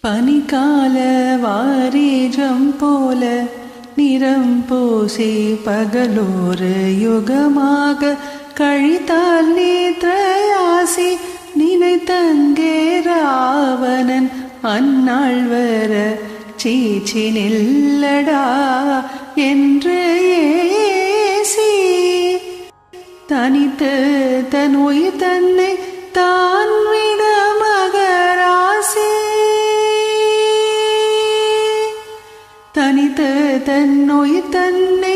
பனிக்கால வாரீஜம் போல நிறம் பூசி பகலோரு யுகமாக கழித்தால் நேத்ரயாசி நினைத்தங்கே ராவணன் அந்நாள் வர சீச்சி நில்லடா என்று ஏசி தனித்து தன் உயிர் தன்னை தான் விட மகராசி தனித்து தன் உயிர் தன்னை